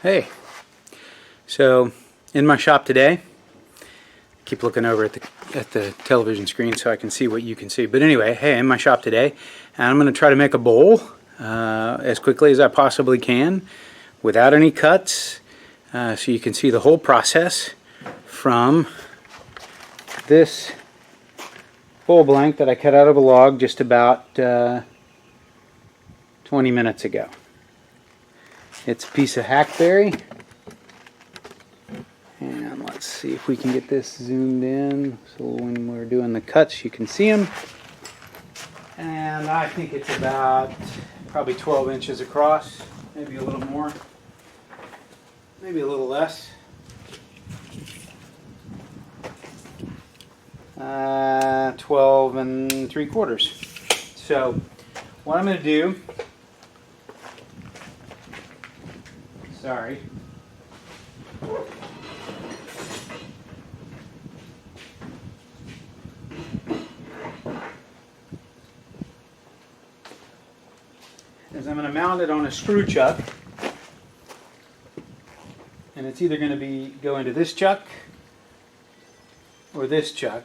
Hey, so in my shop today, keep looking over at the television screen so I can see what you can see. But anyway, hey, in my shop today, and I'm going to try to make a bowl as quickly as I possibly can without any cuts, so you can see the whole process from this bowl blank that I cut out of a log just about 20 minutes ago. It's a piece of hackberry, and let's see if we can get this zoomed in so when we're doing the cuts you can see them. And I think it's about probably 12 inches across, maybe a little more, maybe a little less. 12 3/4. So what I'm going to do, sorry, is I'm going to mount it on a screw chuck, and it's either going to go into this chuck or this chuck.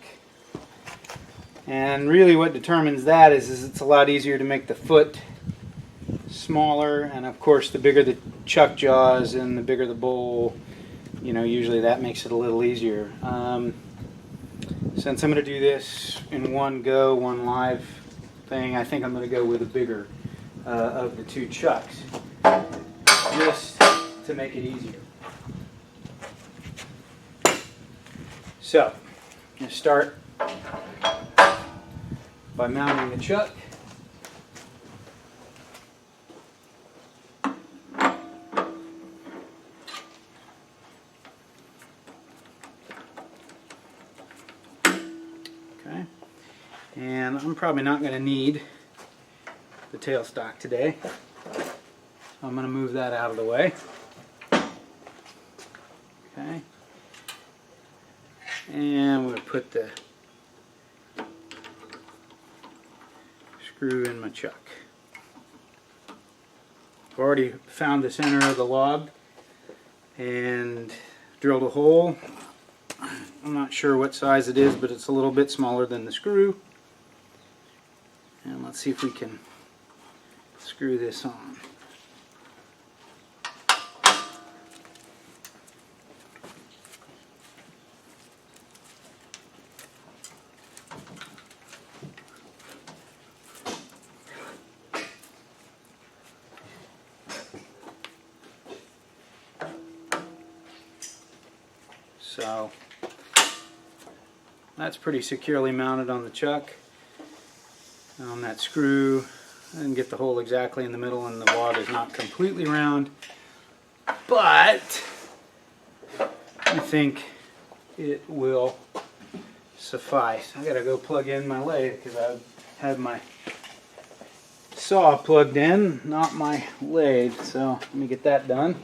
And really what determines that is it's a lot easier to make the foot smaller, and of course the bigger the chuck jaws and the bigger the bowl, you know, usually that makes it a little easier. Since I'm going to do this in one go, one live thing, I think I'm going to go with a bigger of the two chucks, just to make it easier. So, I'm going to start by mounting the chuck. Okay, and I'm probably not going to need the tailstock today, so I'm going to move that out of the way. Okay, and we're going to put the screw in my chuck. I've already found the center of the log and drilled a hole. I'm not sure what size it is, but it's a little bit smaller than the screw. And let's see if we can screw this on. So that's pretty securely mounted on the chuck. On that screw, I didn't get the hole exactly in the middle, and the wad is not completely round, but I think it will suffice. I gotta go plug in my lathe because I had my saw plugged in, not my lathe, so let me get that done.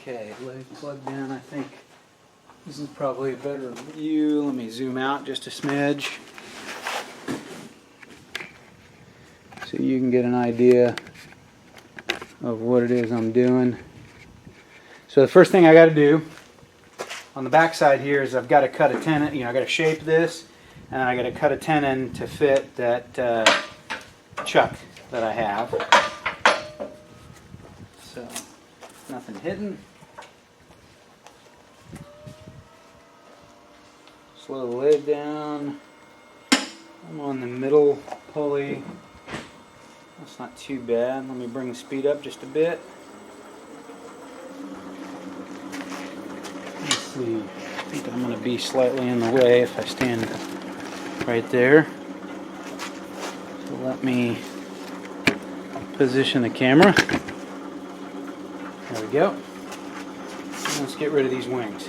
Okay, lathe plugged in. I think this is probably a better view. Let me zoom out just a smidge so you can get an idea of what it is I'm doing. So the first thing I got to do on the back side here is I've got to cut a tenon. You know, I got to shape this, and I got to cut a tenon to fit that chuck that I have. So nothing hidden. Slow the lid down. I'm on the middle pulley. That's not too bad. Let me bring the speed up just a bit. Let's see. I think I'm going to be slightly in the way if I stand right there. So let me position the camera. There we go. And let's get rid of these wings.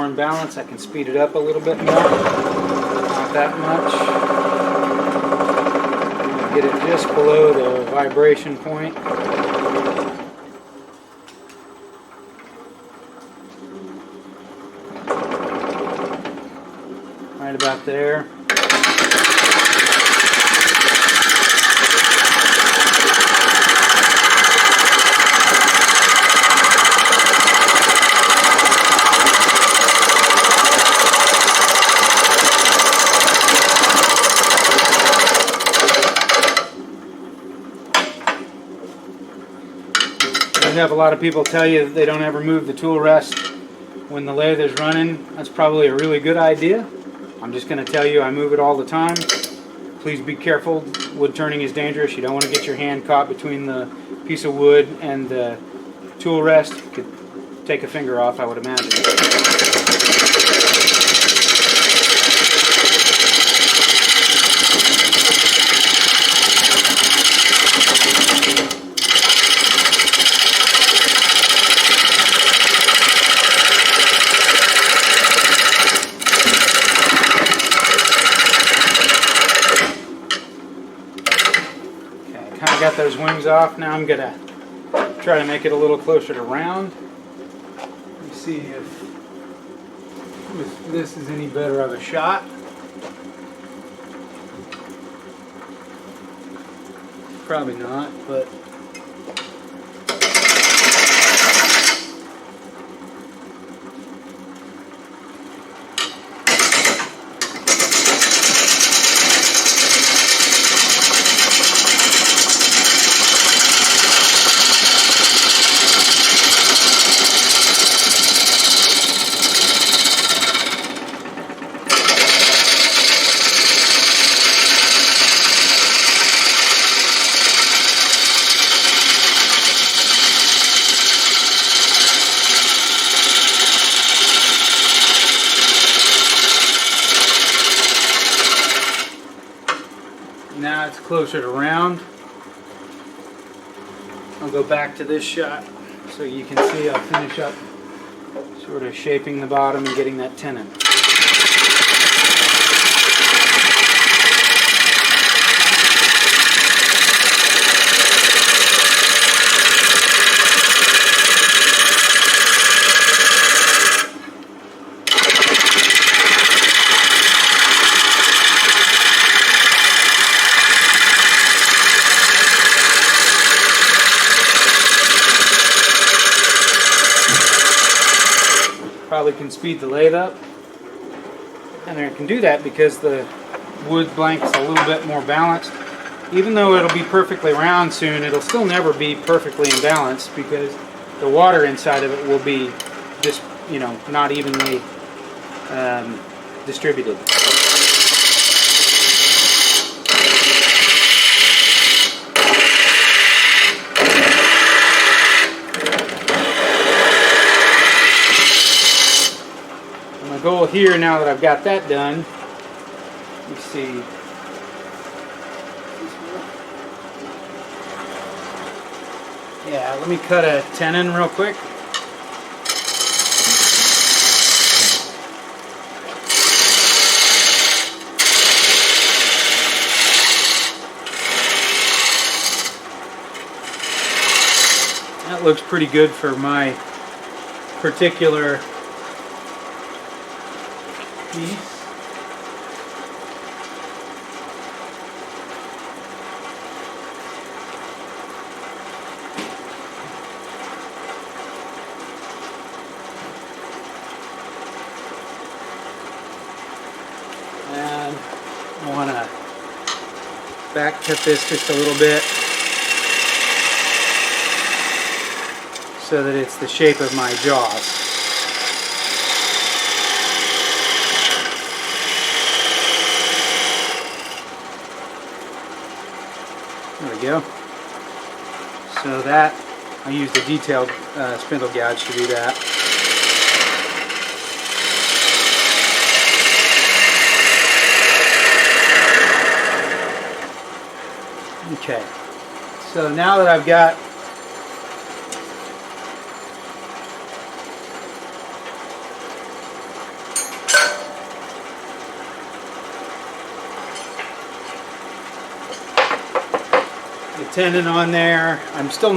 more in balance, I can speed it up a little bit more. Not that much. Get it just below the vibration point. Right about there. You have a lot of people tell you that they don't ever move the tool rest when the lathe is running. That's probably a really good idea. I'm just going to tell you I move it all the time. Please be careful. Wood turning is dangerous. You don't want to get your hand caught between the piece of wood and the tool rest. You could take a finger off, I would imagine. Got those wings off. Now I'm gonna try to make it a little closer to round. Let me see if this is any better of a shot. Probably not, but now it's closer to round. I'll go back to this shot so you can see I'll finish up sort of shaping the bottom and getting that tenon. Probably can speed the lathe up, and I can do that because the wood blank's a little bit more balanced. Even though it'll be perfectly round soon, it'll still never be perfectly in balance because the water inside of it will be just, you know, not evenly distributed. Goal here, now that I've got that done, let's see. Yeah, let me cut a tenon real quick. That looks pretty good for my particular piece. And I want to back cut this just a little bit so that it's the shape of my jaws. There we go. So that, I used a detailed spindle gouge to do that. Okay, so now that I've got tendon on there. I'm still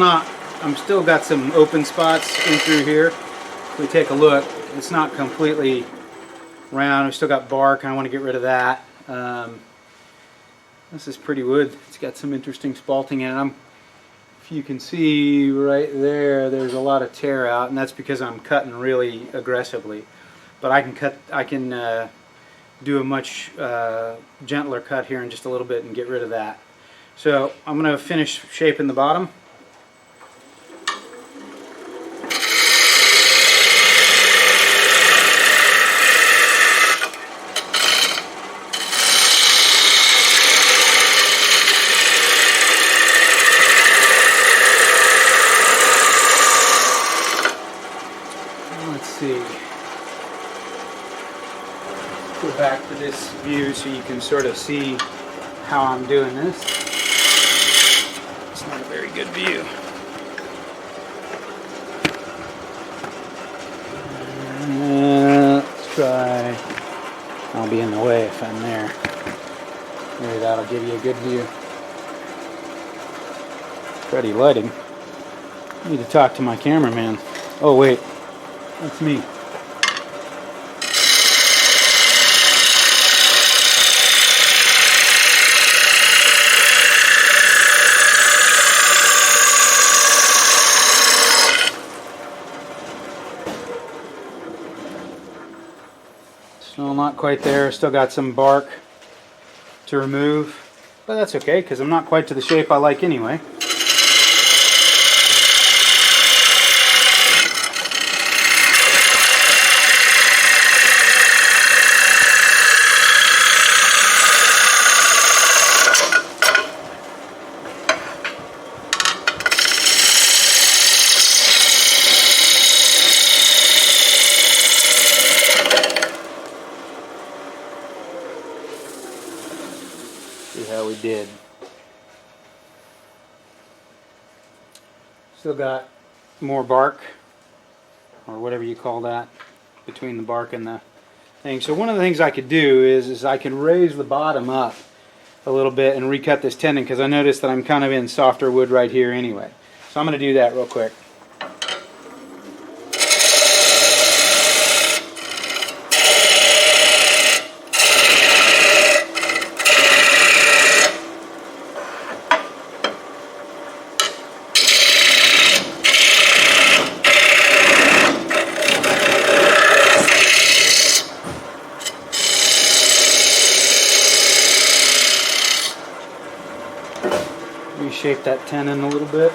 got some open spots in through here. If we take a look, it's not completely round. We've still got bark. I want to get rid of that. This is pretty wood. It's got some interesting spalting in it. If you can see right there, there's a lot of tear out, and that's because I'm cutting really aggressively. But I can do a much gentler cut here in just a little bit and get rid of that. So I'm going to finish shaping the bottom. Go back to this view so you can sort of see how I'm doing this. It's not a very good view. Let's try. I'll be in the way if I'm there. Maybe that'll give you a good view. Pretty lighting. I need to talk to my cameraman. Oh wait, that's me. Still not quite there. Still got some bark to remove, but that's okay because I'm not quite to the shape I like anyway. See how we did. Still got more bark, or whatever you call that, between the bark and the thing. So one of the things I could do is I could raise the bottom up a little bit and recut this tendon, because I noticed that I'm kind of in softer wood right here anyway. So I'm going to do that real quick. Reshape that tendon a little bit.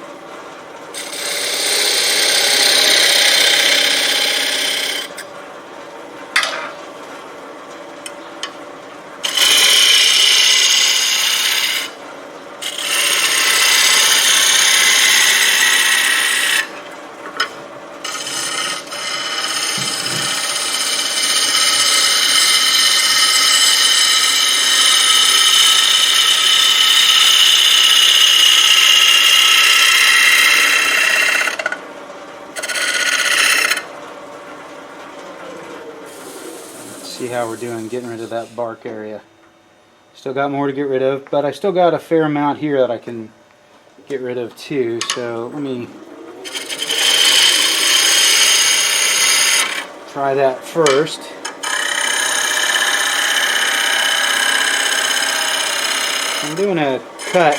See how we're doing getting rid of that bark area. Still got more to get rid of, but I still got a fair amount here that I can get rid of too. So let me try that first. I'm doing a cut.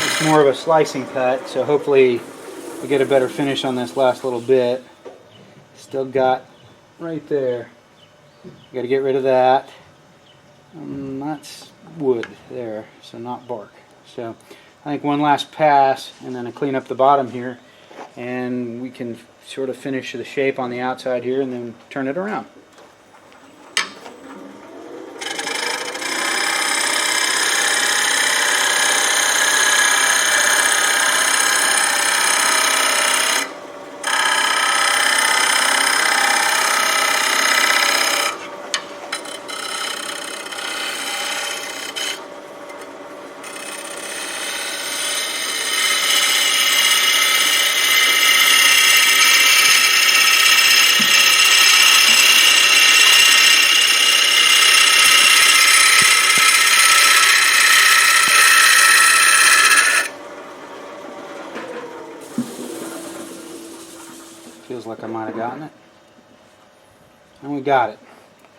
It's more of a slicing cut, so hopefully we get a better finish on this last little bit. Still got right there. Got to get rid of that. That's wood there, so not bark. So I think one last pass, and then I clean up the bottom here, and we can sort of finish the shape on the outside here, and then turn it around. Feels like I might have gotten it. And we got it.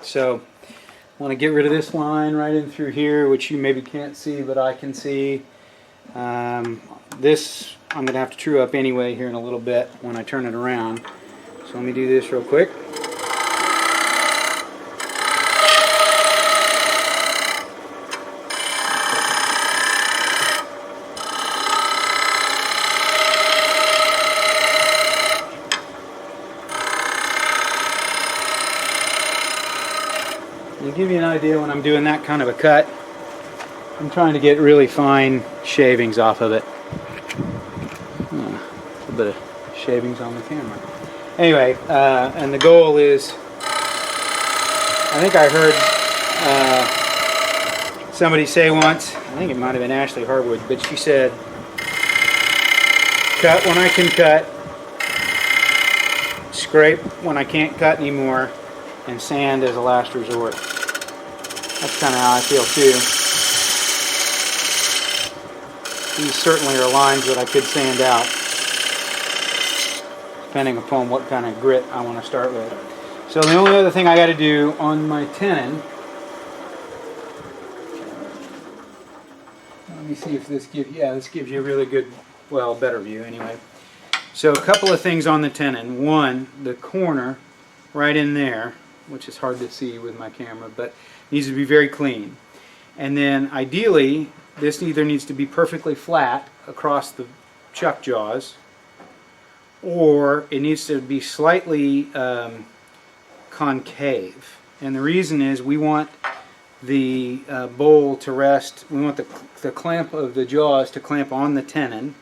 So I want to get rid of this line right in through here, which you maybe can't see, but I can see. This I'm going to have to true up anyway here in a little bit when I turn it around. So let me do this real quick. To give you an idea when I'm doing that kind of a cut, I'm trying to get really fine shavings off of it. A little bit of shavings on the camera. Anyway, and the goal is, I think I heard somebody say once, I think it might have been Ashley Harwood, but she said, cut when I can cut, scrape when I can't cut anymore, and sand as a last resort. That's kind of how I feel too. These certainly are lines that I could sand out, depending upon what kind of grit I want to start with. So the only other thing I got to do on my tenon, let me see if this gives, yeah, this gives you a really good, well, better view anyway. So a couple of things on the tenon. One, the corner right in there, which is hard to see with my camera, but needs to be very clean. And then ideally, this either needs to be perfectly flat across the chuck jaws, or it needs to be slightly concave. And the reason is we want the bowl to rest, we want the clamp of the jaws to clamp on the tenon,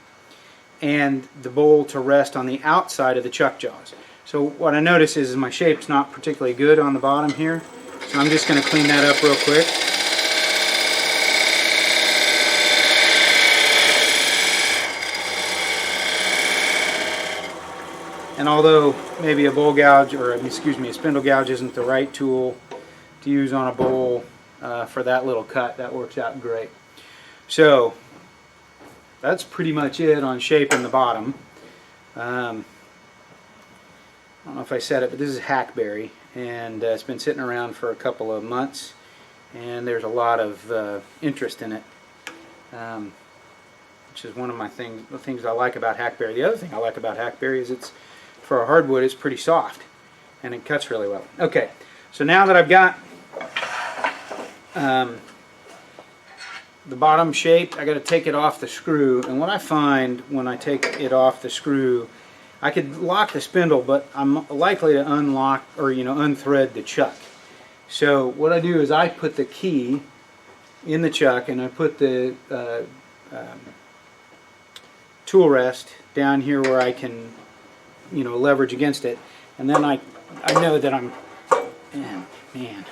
and the bowl to rest on the outside of the chuck jaws. So what I notice is my shape's not particularly good on the bottom here. So I'm just going to clean that up real quick. And although maybe a bowl gouge, or excuse me, a spindle gouge isn't the right tool to use on a bowl for that little cut, that works out great. So that's pretty much it on shaping the bottom. I don't know if I said it, but this is hackberry, and it's been sitting around for a couple of months, and there's a lot of interest in it, which is one of the things I like about hackberry. The other thing I like about hackberry is it's, for a hardwood, it's pretty soft, and it cuts really well. Okay, so now that I've got the bottom shaped, I got to take it off the screw, and what I find when I take it off the screw, I could lock the spindle, but I'm likely to unlock or unthread the chuck. So what I do is I put the key in the chuck, and I put the tool rest down here where I can leverage against it, and then I know that I'm man.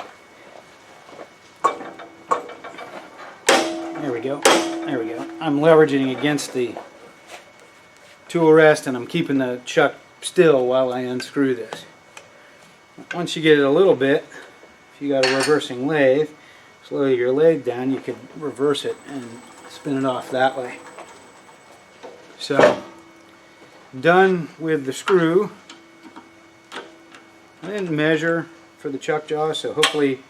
There we go. There we go. I'm leveraging against the tool rest, and I'm keeping the chuck still while I unscrew this. Once you get it a little bit, if you got a reversing lathe, slow your lathe down, you could reverse it and spin it off that way. So, done with the screw. I didn't measure for the chuck jaw, so hopefully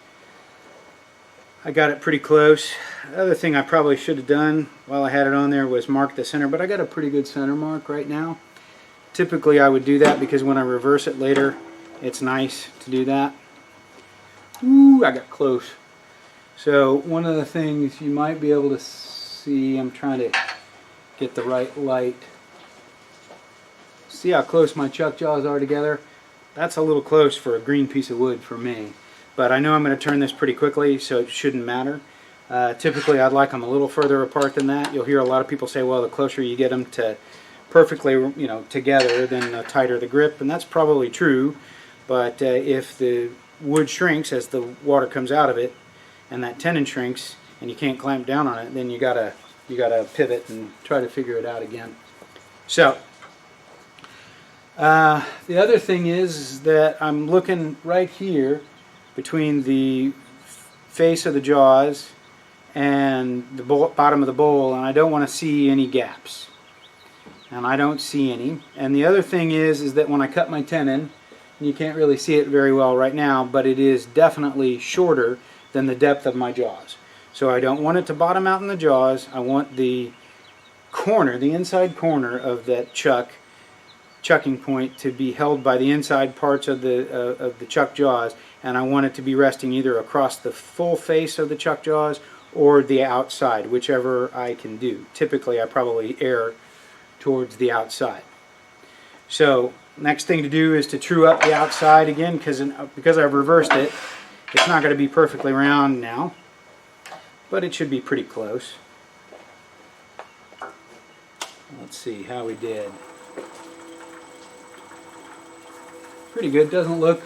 I got it pretty close. The other thing I probably should have done while I had it on there was mark the center, but I got a pretty good center mark right now. Typically I would do that because when I reverse it later, it's nice to do that. Ooh, I got close. So one of the things you might be able to see, I'm trying to get the right light. See how close my chuck jaws are together? That's a little close for a green piece of wood for me. But I know I'm going to turn this pretty quickly, so it shouldn't matter. Typically I'd like them a little further apart than that. You'll hear a lot of people say, well, the closer you get them to perfectly together, then the tighter the grip, and that's probably true. But if the wood shrinks as the water comes out of it, and that tenon shrinks, and you can't clamp down on it, then you gotta pivot and try to figure it out again. So the other thing is that I'm looking right here between the face of the jaws and the bottom of the bowl, and I don't want to see any gaps. and I don't see any. And the other thing is that when I cut my tenon, you can't really see it very well right now, but it is definitely shorter than the depth of my jaws. So I don't want it to bottom out in the jaws. I want the corner, the inside corner of that chucking point to be held by the inside parts of the chuck jaws, and I want it to be resting either across the full face of the chuck jaws or the outside, whichever I can do. Typically I probably err towards the outside. So next thing to do is to true up the outside again, because I've reversed it. It's not going to be perfectly round now, but it should be pretty close. Let's see how we did. Pretty good. Doesn't look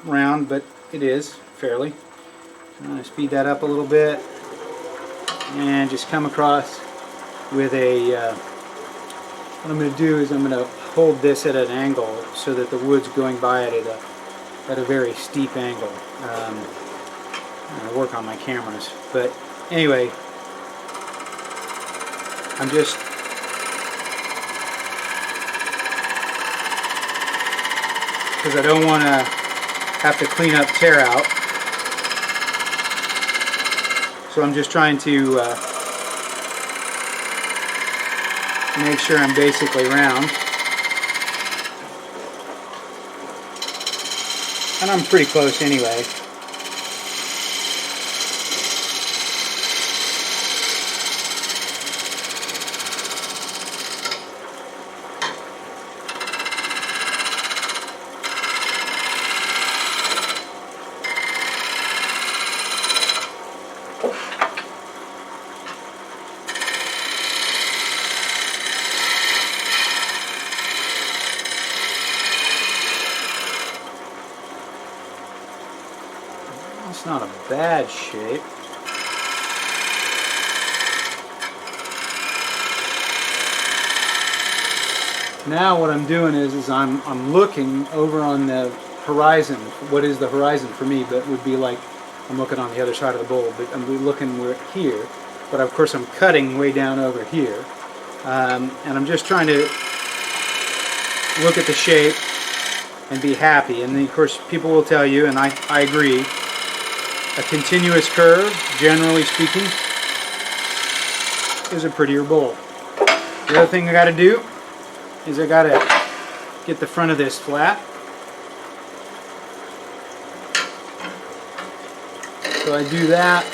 round, but it is fairly. I'm going to speed that up a little bit and just come across with a what I'm going to do is I'm going to hold this at an angle so that the wood's going by it at a very steep angle. I'm going to work on my cameras, but anyway, I'm just because I don't want to have to clean up tear out, so I'm just trying to make sure I'm basically round. And I'm pretty close anyway. It's not a bad shape. Now what I'm doing is I'm looking over on the horizon. What is the horizon for me? But would be like I'm looking on the other side of the bowl. But I'm looking here. But of course I'm cutting way down over here, and I'm just trying to look at the shape and be happy. And then of course people will tell you, and I agree. A continuous curve, generally speaking, is a prettier bowl. The other thing I got to do is I got to get the front of this flat. So I do that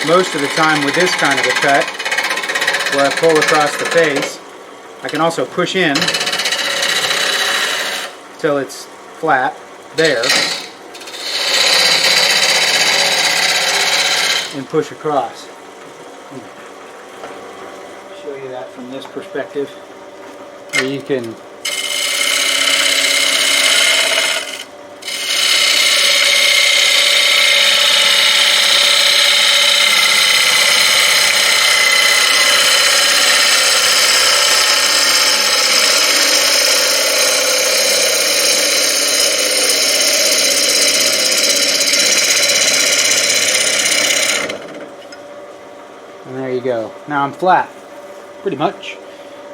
most of the time with this kind of a cut, where I pull across the face. I can also push in till it's flat there, and push across. Show you that from this perspective, where you can go. Now I'm flat, pretty much,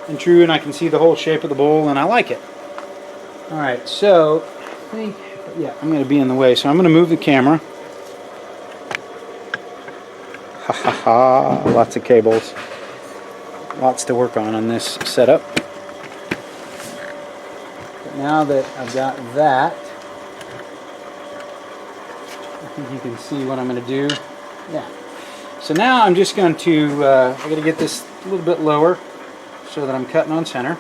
and true, and I can see the whole shape of the bowl, and I like it. Alright, so I think, yeah, I'm going to be in the way, so I'm going to move the camera. Ha ha ha, lots of cables. Lots to work on this setup. But now that I've got that, I think you can see what I'm going to do. Yeah. So now I'm just going to, I'm going to get this a little bit lower so that I'm cutting on center.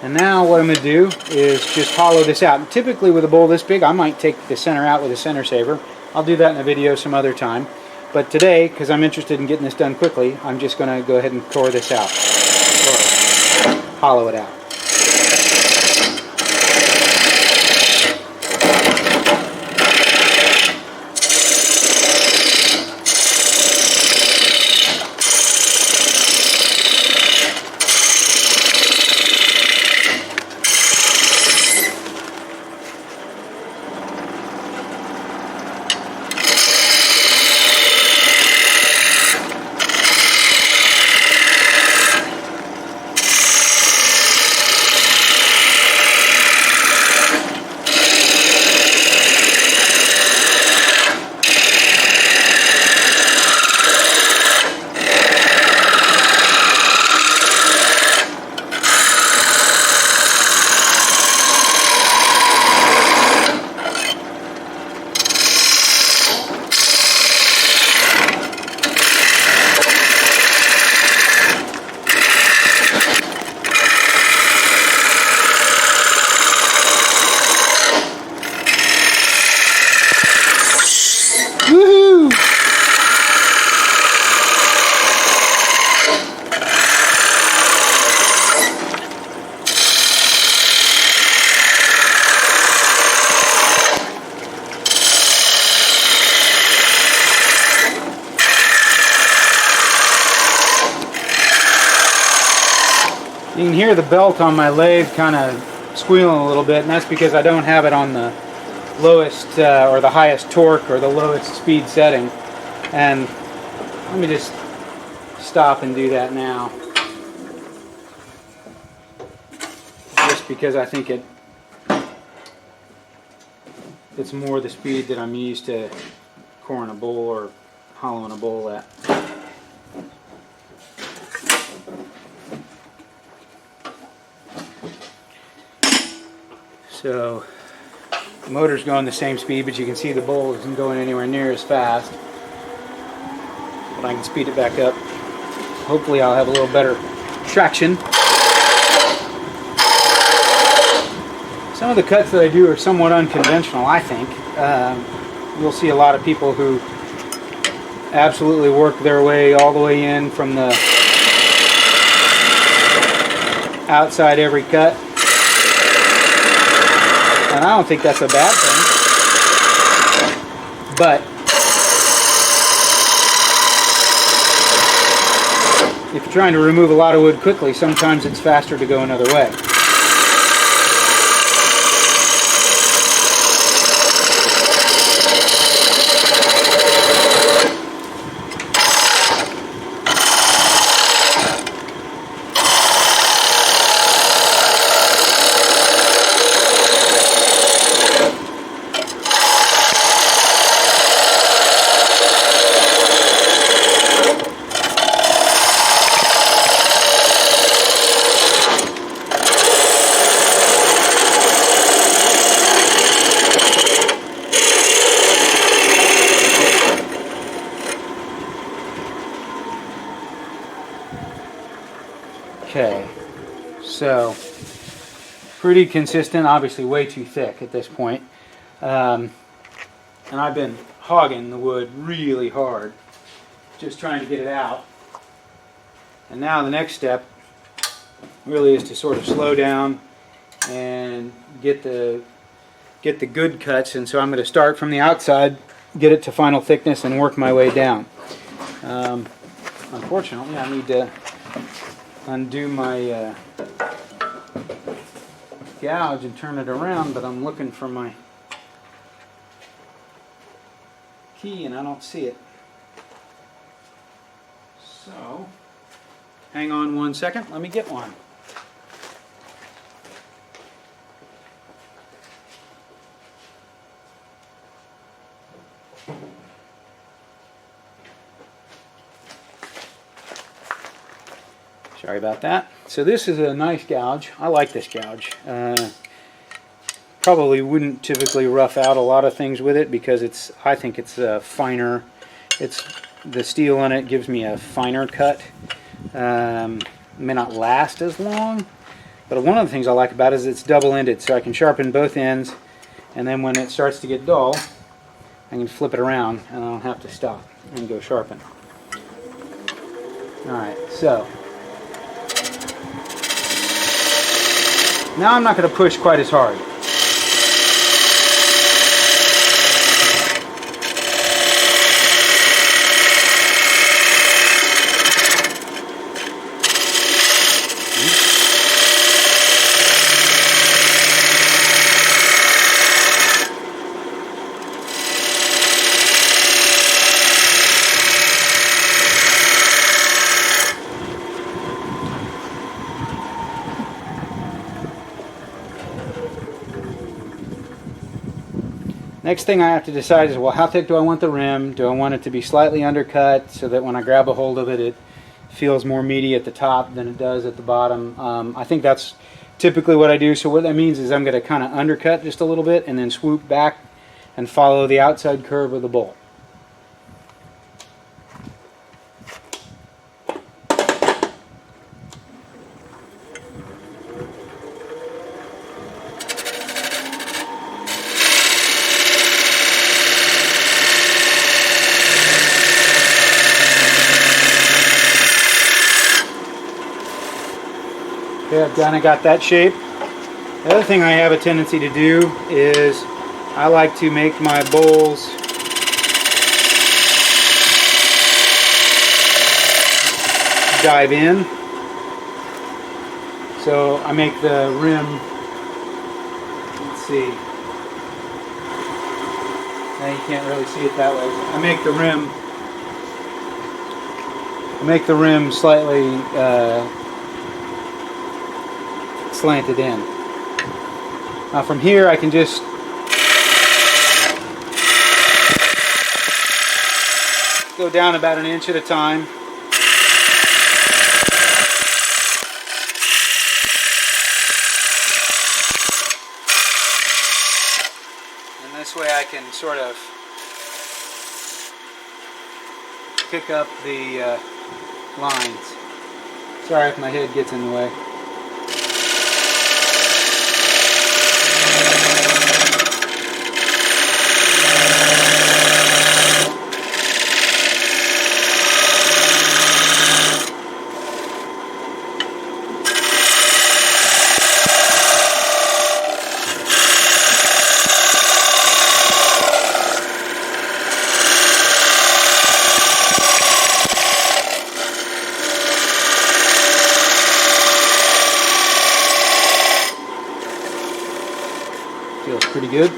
And now what I'm going to do is just hollow this out. And typically with a bowl this big, I might take the center out with a center saver. I'll do that in a video some other time. But today, because I'm interested in getting this done quickly, I'm just going to go ahead and core this out. Or hollow it out. You can hear the belt on my lathe kind of squealing a little bit, and that's because I don't have it on the lowest or the highest torque or the lowest speed setting. And let me just stop and do that now, just because I think it's more the speed that I'm used to coring a bowl or hollowing a bowl at. So the motor's going the same speed, but you can see the bowl isn't going anywhere near as fast. But I can speed it back up. Hopefully I'll have a little better traction. Some of the cuts that I do are somewhat unconventional, I think. You'll see a lot of people who absolutely work their way all the way in from the outside every cut. And I don't think that's a bad thing. But if you're trying to remove a lot of wood quickly, sometimes it's faster to go another way. Okay, so pretty consistent, obviously way too thick at this point. And I've been hogging the wood really hard, just trying to get it out. And now the next step really is to sort of slow down and get the good cuts. And so I'm going to start from the outside, get it to final thickness, and work my way down. Unfortunately, I need to undo my gouge and turn it around, but I'm looking for my key and I don't see it. So, hang on 1 second, let me get one. Sorry about that. So this is a nice gouge. I like this gouge. Probably wouldn't typically rough out a lot of things with it because I think it's finer. The steel on it gives me a finer cut. It may not last as long, but one of the things I like about it is it's double-ended, so I can sharpen both ends, and then when it starts to get dull, I can flip it around and I don't have to stop and go sharpen. Alright, so now I'm not going to push quite as hard. Next thing I have to decide is, well, how thick do I want the rim? Do I want it to be slightly undercut so that when I grab a hold of it, it feels more meaty at the top than it does at the bottom? I think that's typically what I do. So what that means is I'm going to kind of undercut just a little bit and then swoop back and follow the outside curve of the bolt. Okay, I've kind of got that shape. The other thing I have a tendency to do is I like to make my bowls dive in. So I make the rim, let's see, now you can't really see it that way. I make the rim slightly slanted in. Now from here I can just go down about an inch at a time. And this way I can sort of pick up the lines. Sorry if my head gets in the way. Feels pretty good.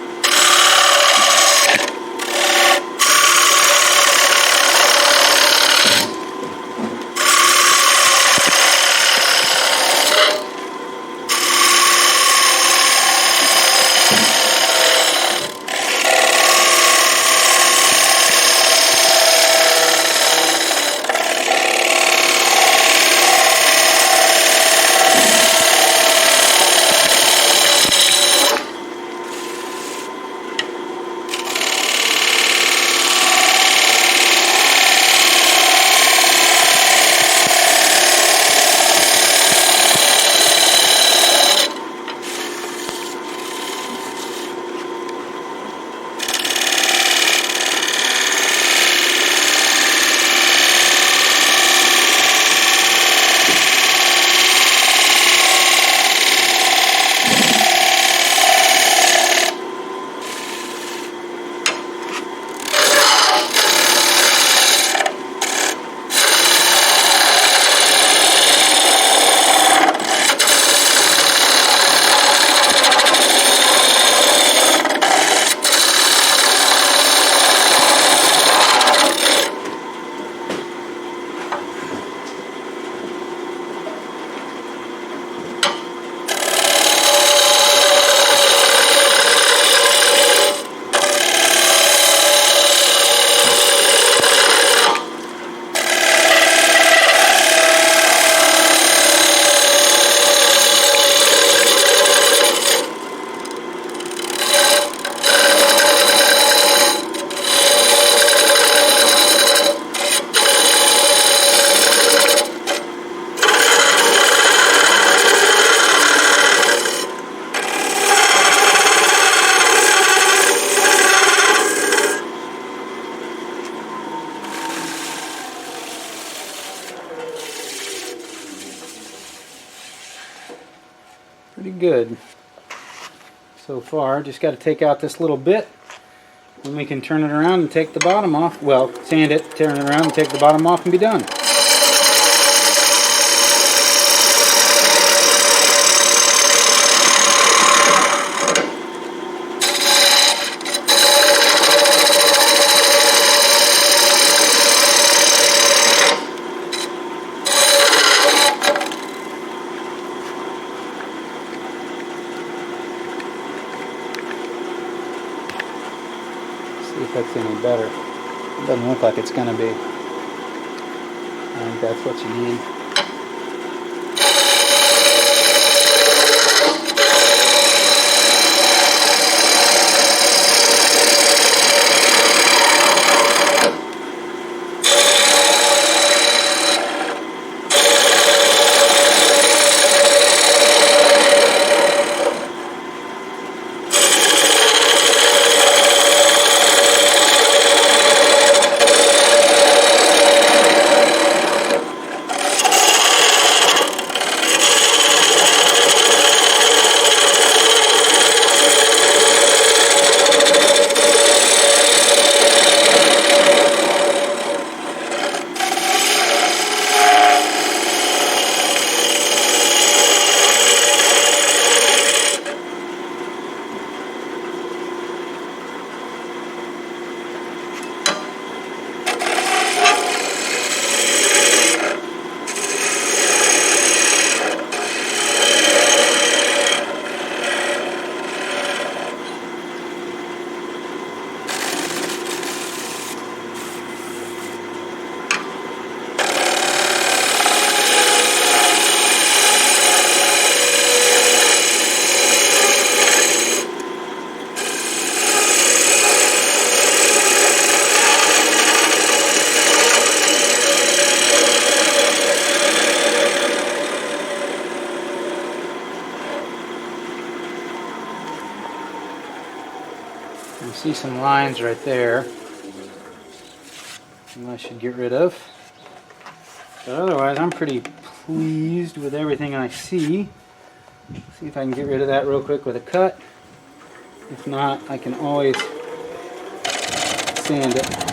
Pretty good so far. Just got to take out this little bit, and we can turn it around and take the bottom off. Well, sand it, turn it around and take the bottom off and be done. See if that's any better. It doesn't look like it's going to be. I think that's what you need. See some lines right there I should get rid of. But otherwise, I'm pretty pleased with everything I see. See if I can get rid of that real quick with a cut. If not, I can always sand it.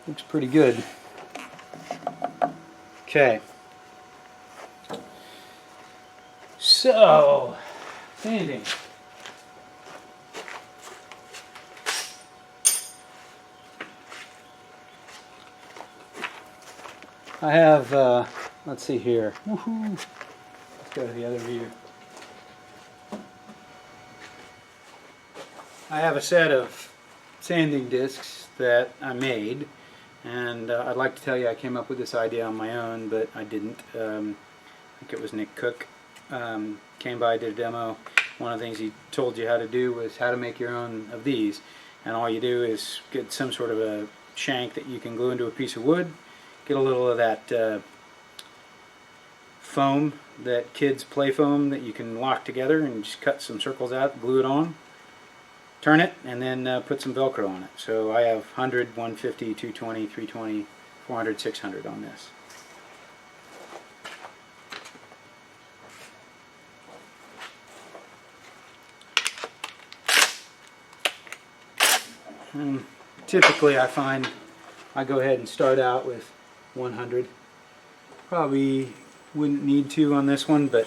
Looks pretty good. Okay. So, sanding. I have, let's see here. Woohoo! Let's go to the other view. I have a set of sanding discs that I made, and I'd like to tell you I came up with this idea on my own, but I didn't. I think it was Nick Cook came by, did a demo. One of the things he told you how to do was how to make your own of these, and all you do is get some sort of a shank that you can glue into a piece of wood, get a little of that foam, that kids play foam that you can lock together, and just cut some circles out, glue it on, turn it, and then put some Velcro on it. So I have 100, 150, 220, 320, 400, 600 on this. And typically I find I go ahead and start out with 100. Probably wouldn't need to on this one, but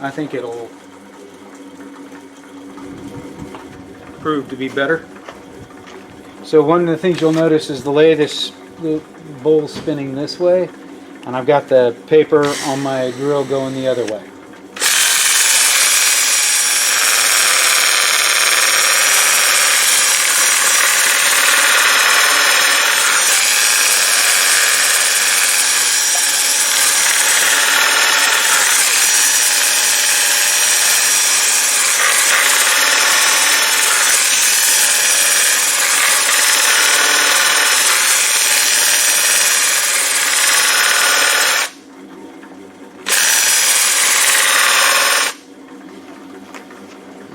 I think it'll prove to be better. So one of the things you'll notice is the bowl spinning this way, and I've got the paper on my drill going the other way.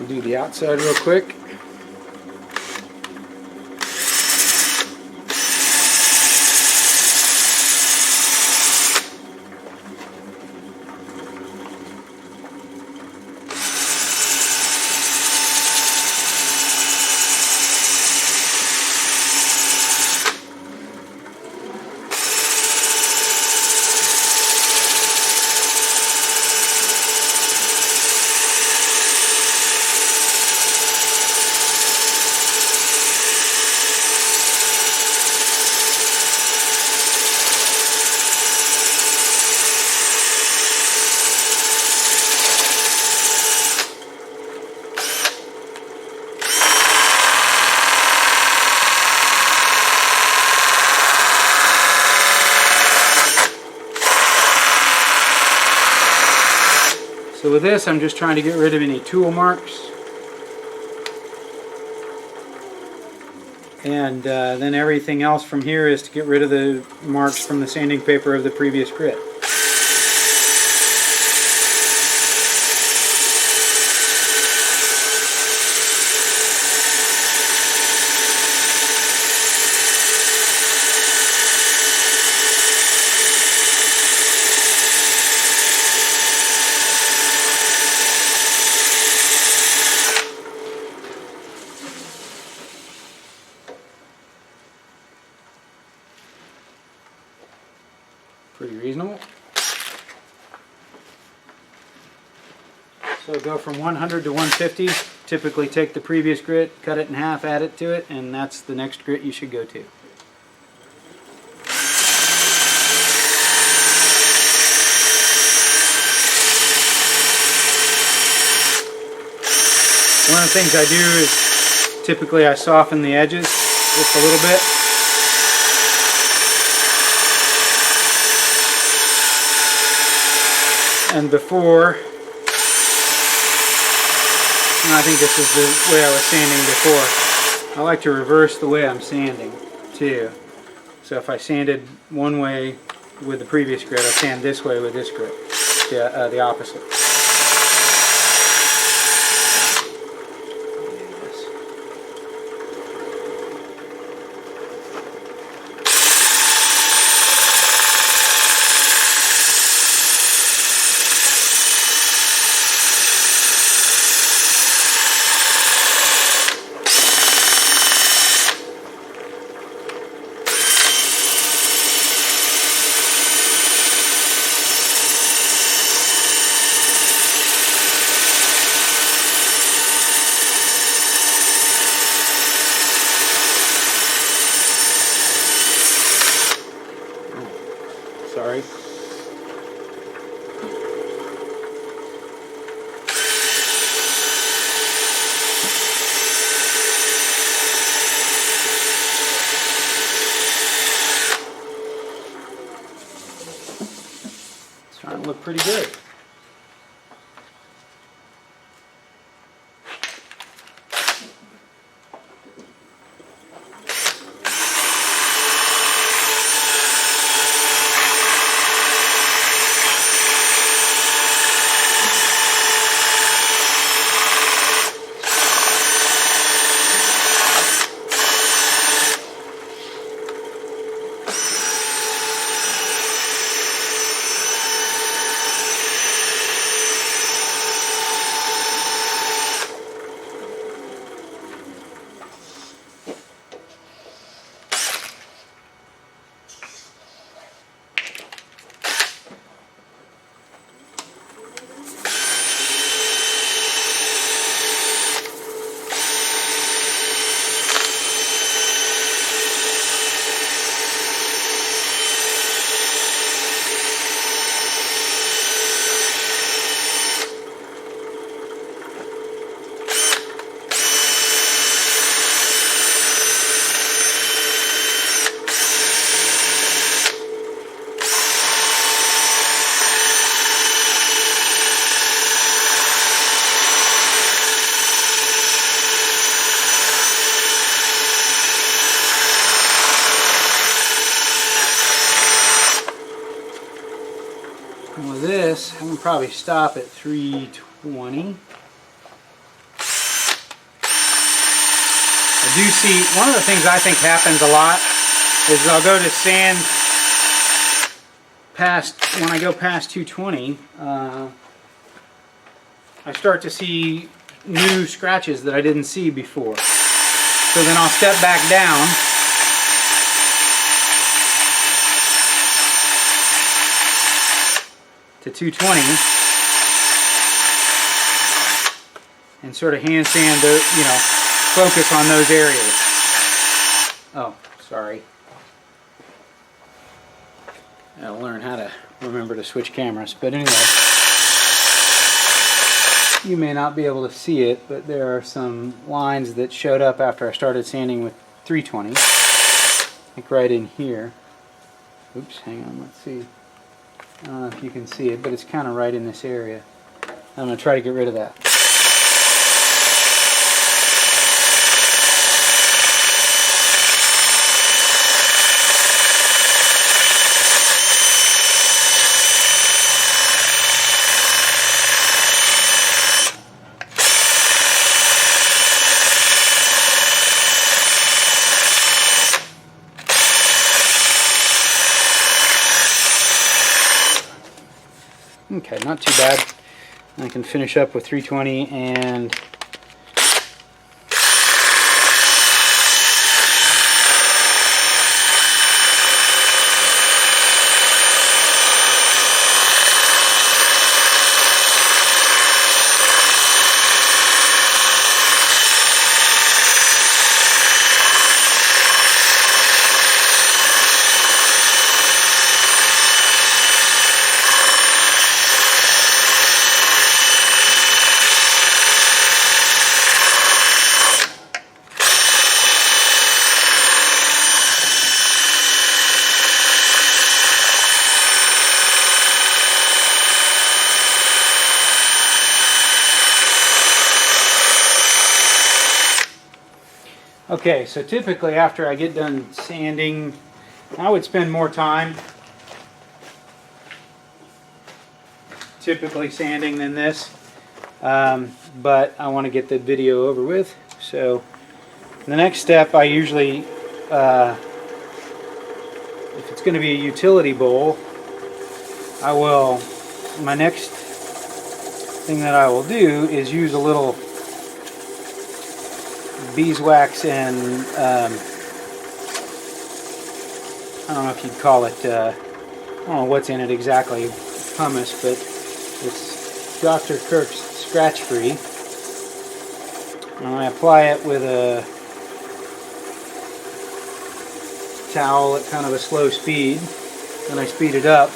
Do the outside real quick. So with this, I'm just trying to get rid of any tool marks. And then everything else from here is to get rid of the marks from the sanding paper of the previous grit. Pretty reasonable. So go from 100 to 150. Typically take the previous grit, cut it in half, add it to it, and that's the next grit you should go to. One of the things I do is typically I soften the edges just a little bit. and before. And I think this is the way I was sanding before. I like to reverse the way I'm sanding too. So if I sanded one way with the previous grit, I'll sand this way with this grit. The opposite. Sorry. It's starting to look pretty good. And with this, I'm going to probably stop at 320. I do see, one of the things I think happens a lot is I'll go to sand past, when I go past 220, I start to see new scratches that I didn't see before. So then I'll step back down to 220 and sort of hand sand, focus on those areas. Oh, sorry. I'll learn how to remember to switch cameras. But anyway, you may not be able to see it, but there are some lines that showed up after I started sanding with 320. Like right in here. Oops, hang on, let's see. I don't know if you can see it, but it's kind of right in this area. I'm going to try to get rid of that. Okay, not too bad. I can finish up with 320 and Okay, so typically after I get done sanding, I would spend more time typically sanding than this, but I want to get the video over with. So the next step, I usually, if it's going to be a utility bowl, my next thing that I will do is use a little beeswax and I don't know if you'd call it, I don't know what's in it exactly, pumice, but it's Dr. Kirk's Scratch Free. And I apply it with a towel at kind of a slow speed, then I speed it up.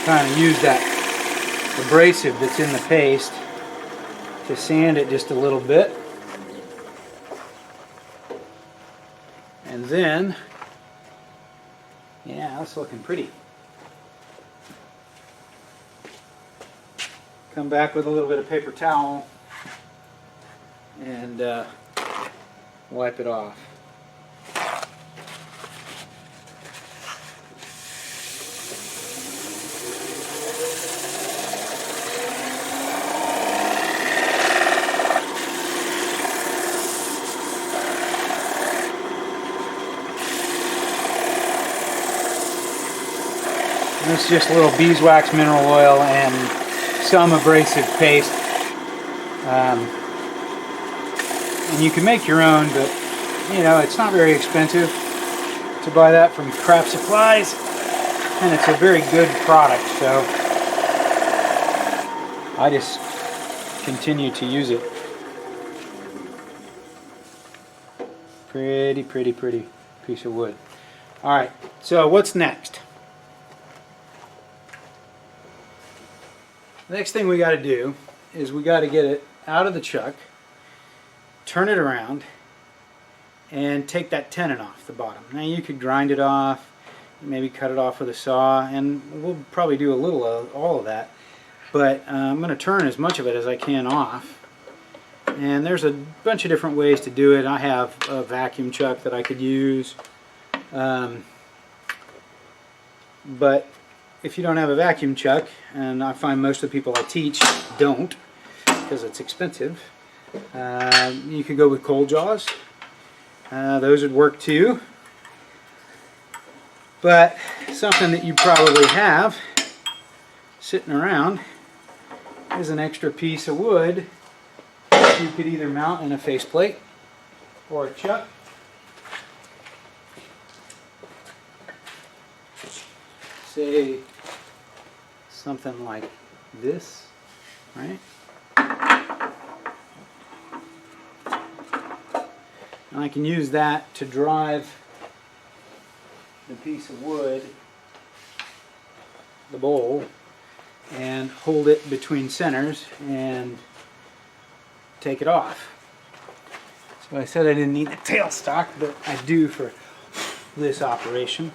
Kind of use that abrasive that's in the paste to sand it just a little bit, and then yeah, that's looking pretty. Come back with a little bit of paper towel and wipe it off. This is just a little beeswax, mineral oil, and some abrasive paste. And you can make your own, but you know, it's not very expensive to buy that from craft supplies, and it's a very good product, so I just continue to use it. Pretty piece of wood. Alright, so what's next? The next thing we got to do is we got to get it out of the chuck, turn it around, and take that tenon off the bottom. Now you could grind it off, maybe cut it off with a saw, and we'll probably do a little of all of that. But I'm going to turn as much of it as I can off. And there's a bunch of different ways to do it. I have a vacuum chuck that I could use. But if you don't have a vacuum chuck, and I find most of the people I teach don't, because it's expensive, you could go with cold jaws. Those would work too. But something that you probably have sitting around is an extra piece of wood that you could either mount in a faceplate or a chuck. Say something like this, right? And I can use that to drive the piece of wood, the bowl, and hold it between centers and take it off. So I said I didn't need the tailstock, but I do for this operation.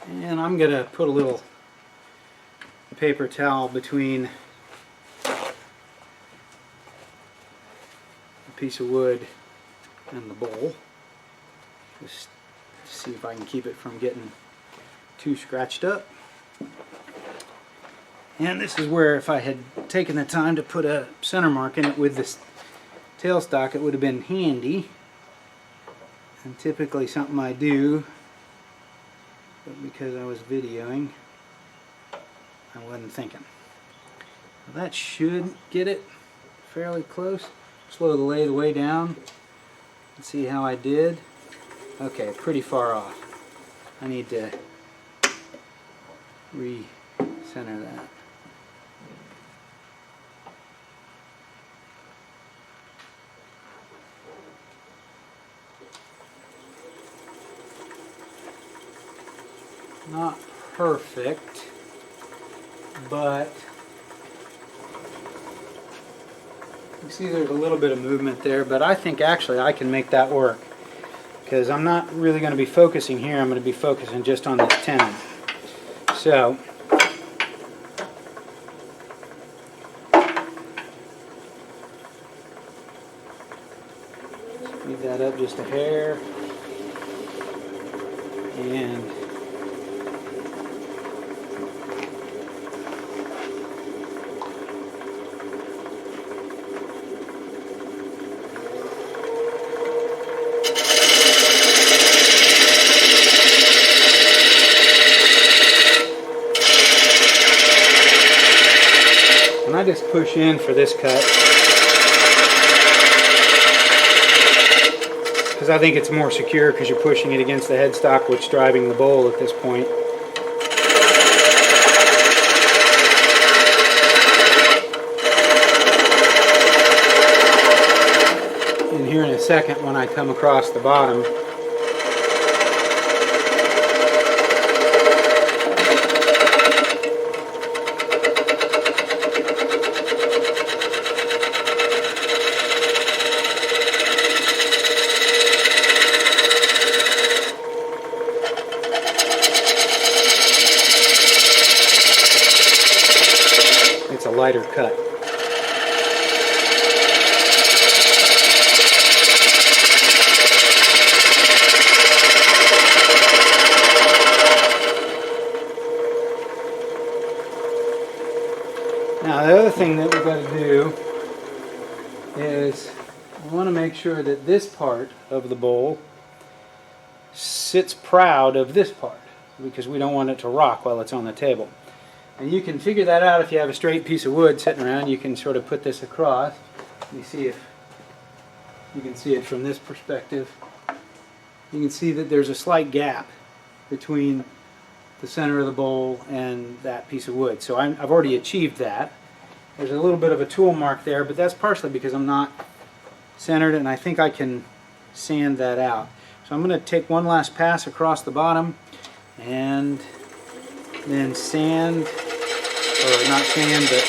And I'm going to put a little paper towel between a piece of wood and the bowl, just to see if I can keep it from getting too scratched up. And this is where, if I had taken the time to put a center mark in it with this tailstock, it would have been handy, and typically something I do. But because I was videoing, I wasn't thinking. Well, that should get it fairly close. Slow the lathe way down and see how I did. Okay, pretty far off. I need to re-center that. Not perfect, but you see there's a little bit of movement there, but I think actually I can make that work because I'm not really going to be focusing here. I'm going to be focusing just on this tenon. So speed that up just a hair, and I just push in for this cut because I think it's more secure because you're pushing it against the headstock, which is driving the bowl at this point. And here in a second when I come across the bottom, it's a lighter cut. Now the other thing that we've got to do is we want to make sure that this part of the bowl sits proud of this part because we don't want it to rock while it's on the table. And you can figure that out if you have a straight piece of wood sitting around. You can sort of put this across. Let me see if you can see it from this perspective. You can see that there's a slight gap between the center of the bowl and that piece of wood. So I've already achieved that. There's a little bit of a tool mark there, but that's partially because I'm not centered, and I think I can sand that out. So I'm going to take one last pass across the bottom and then sand, or not sand, but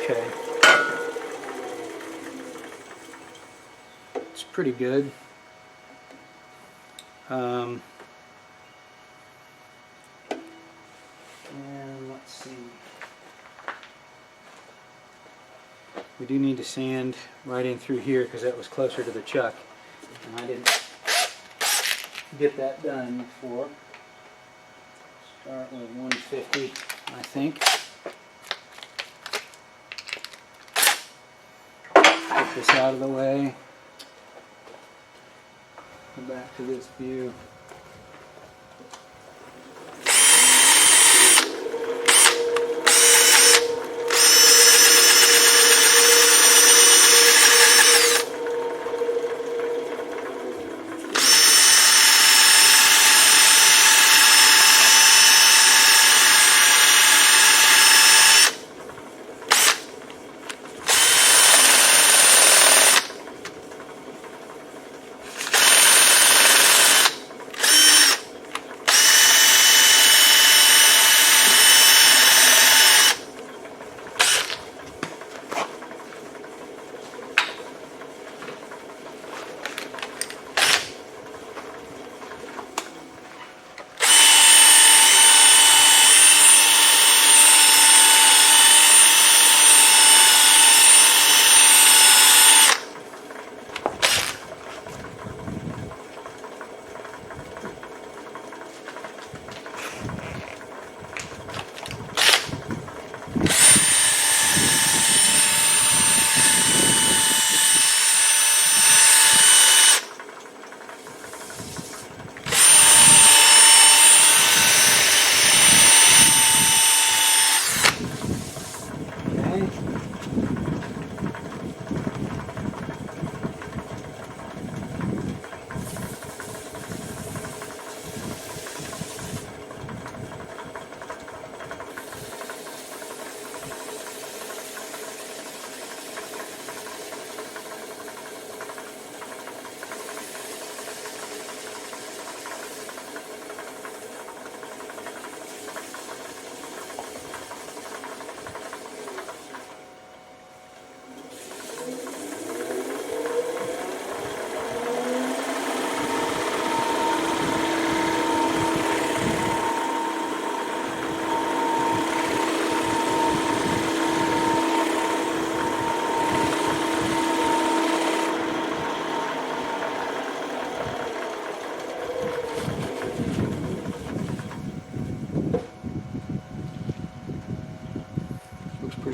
okay. It's pretty good. And let's see. We do need to sand right in through here because that was closer to the chuck, and I didn't get that done before. Start with 150, I think. Get this out of the way. Go back to this view.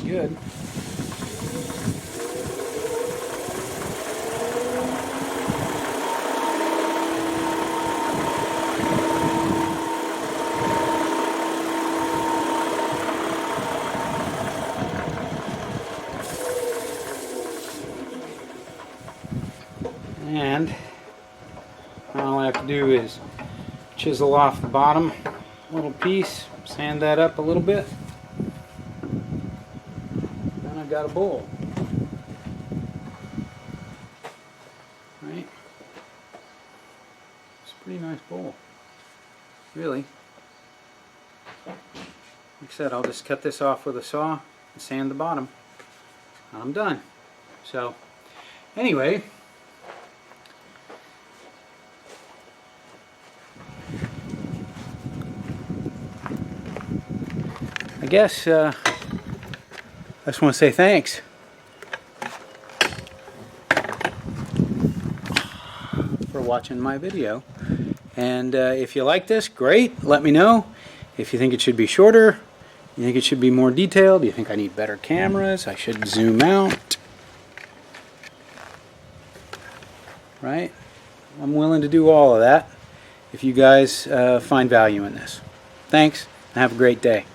good. And all I have to do is chisel off the bottom little piece, sand that up a little bit, and I've got a bowl. Right? It's a pretty nice bowl, really. Like I said, I'll just cut this off with a saw and sand the bottom, and I'm done. So, anyway, I guess I just want to say thanks for watching my video. And if you like this, great, let me know. If you think it should be shorter, you think it should be more detailed, you think I need better cameras, I should zoom out, right? I'm willing to do all of that if you guys find value in this. Thanks, and have a great day.